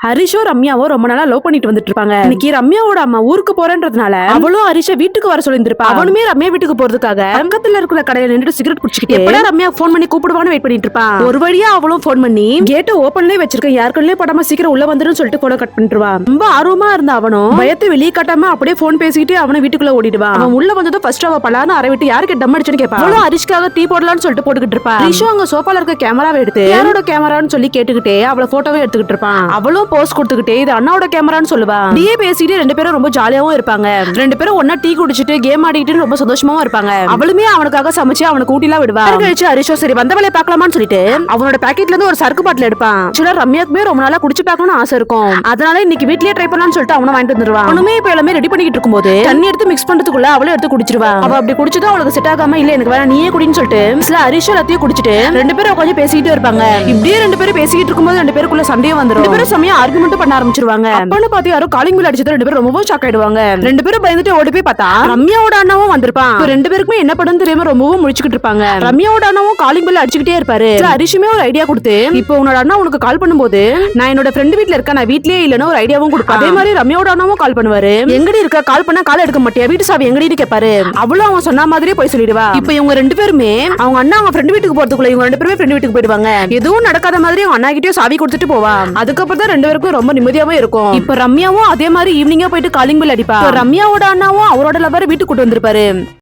ஹரிஷோ ரம்யாவோ ரொம்ப நாளா லவ் பண்ணிட்டு வந்துட்டு இருப்பாங்க. இன்னைக்கு ரம்யாவோட அம்மா ஊருக்கு போறேன்றதுனால அவளும் ஹரிஷ வீட்டுக்கு வர சொல்லிருப்பா. அவனுமே ரம்யா வீட்டுக்கு போறதுக்காக பக்கத்துல இருக்கிற கடையில நின்று சிகரெட் குடிச்சிட்டு எப்படா ரம்யா போன் பண்ணி கூப்பிடுவான்னு வெயிட் பண்ணிட்டு இருப்பான். ஒரு வழியா அவளும் போன் பண்ணி கேட்ட ஓபன்லயே வச்சிருக்கேன், யாருக்குள்ளே படாம சீக்கிரம் உள்ள வந்துருன்னு சொல்லிட்டு போன கட் பண்ணிட்டுவா. ரொம்ப ஆர்வமா இருந்த அவனும் பயத்தை வெளியே காட்டாம அப்படியே போன் பேசிட்டு அவனை வீட்டுக்குள்ள ஓடிடுவான். அவன் உள்ள வந்ததும் ஃபர்ஸ்ட் அவ பலான்னு அரை விட்டு யாருக்கு டம் அடிச்சுன்னு கேட்பா. அவளும் ஹரிஷ்காக டீ போடலாம்னு சொல்லிட்டு போட்டுக்கிட்டு இருப்பா. ஹரிஷோ அங்க சோஃபால இருக்க கேமராவை எடுத்து யாரோட கேமரான்னு சொல்லி கேட்டுக்கிட்டே அவளை போட்டோவே எடுத்துக்கிட்டு இருப்பான். அவளும் போஸ்ட் கொடுத்துக்கிட்டே இது அண்ணாவோட கேமரான்னு சொல்லுவா. டியே பேசிட்டு ரெண்டு பேரும் ரொம்ப ஜாலியாவும் இருப்பாங்க. ரெண்டு பேரும் ஒன்னா டீ குடிச்சிட்டு கேம் ஆடிட்டு ரொம்ப சந்தோஷமாவும் இருப்பாங்க. அவளுமே அவனுக்காக சமைச்சு அவனுக்கு ஊட்டிலாம் விடுவா. கழிச்சு ஹரிஷோ சரி வந்த வேலையை பார்க்கலாமான்னு சொல்லிட்டு அவனோட பாக்கெட்ல இருந்து ஒரு சரக்கு பாட்டில் எடுப்பான். சில ரம்யாக்குமே ரொம்ப நாளா குடிச்சு பார்க்கணும்னு ஆசை இருக்கும். அதனால இன்னைக்கு வீட்லயே ட்ரை பண்ணலாம்னு சொல்லிட்டு அவனை வாங்கிட்டு வந்துருவான். அவனுமே இப்ப எல்லாமே ரெடி பண்ணிட்டு இருக்கும்போது தண்ணி எடுத்து மிக்ஸ் பண்றதுக்குள்ள அவளே எடுத்து குடிச்சிருவா. அவ அப்படி குடிச்சதும் அவளுக்கு செட் ஆகாம இல்ல எனக்கு வேணா நீயே குடின்னு சொல்லிட்டு சில ஹரிஷோ எல்லாத்தையும் குடிச்சிட்டு ரெண்டு பேரும் உட்காந்து பேசிட்டு இருப்பாங்க. இப்படியே ரெண்டு பேரும் பேசிட்டு இருக்கும்போது ரெண்டு பேருக்குள்ள சண்டையும் வந்துரும். ரெண்டு பேரும் சமயம் ஆர்குமெண்ட் பண்ண ஆரம்பிச்சிருவாங்க. அப்பன்னு பாத்து யாரோ காலிங் பில் அடிச்சது ரெண்டு பேரும் ரொம்பவும் ஷாக் ஆயிடுவாங்க. ரெண்டு பேரும் பயந்துட்டு ஓடி போய் பார்த்தா ரம்யாவோட அண்ணாவும் வந்திருப்பான். ரெண்டு பேருக்குமே என்ன படம் தெரியாம ரொம்பவும் முழிச்சுக்கிட்டு இருப்பாங்க. ரம்யாவோட அண்ணாவும் காலிங் பில் அடிச்சுக்கிட்டே இருப்பாரு. ஹரிஷுமே ஒரு ஐடியா கொடுத்து இப்போ உன்னோட அண்ணா உனக்கு கால் பண்ணும்போது நான் என்னோட ஃப்ரெண்ட் வீட்ல இருக்கேன், நான் வீட்லயே இல்லன்னு ஒரு ஐடியாவும் கொடுப்பேன். அதே மாதிரி ரம்யாவோட அண்ணாவும் கால் பண்ணுவாரு. எங்கடி இருக்க, கால் பண்ணா கால் எடுக்க மாட்டியா, வீட்டு சாவி எங்கடி கேட்பாரு. அவளும் அவன் சொன்ன மாதிரியே போய் சொல்லிடுவா. இப்போ இவங்க ரெண்டு பேருமே அவங்க அண்ணா அவங்க ஃப்ரெண்ட் வீட்டுக்கு போறதுக்குள்ள இவங்க ரெண்டு பேருமே ஃப்ரெண்ட் வீட்டுக்கு போயிடுவாங்க. எதுவும் நடக்காத மாதிரி அவங்க அண்ணா கிட்டயும் சாவி கொடுத்துட்டு போவா. அதுக்கப்புறம் தான் ரெண்டு பேருக்கும் ரொம்ப நிம்மதியாவே இருக்கும். இப்ப ரம்யாவும் அதே மாதிரி ஈவினிங்கா போயிட்டு காலிங் பில் அடிப்பா. ரம்யாவோட அண்ணாவும் அவரோட லவர் வீட்டுக்கு கூட்டு வந்திருப்பாரு.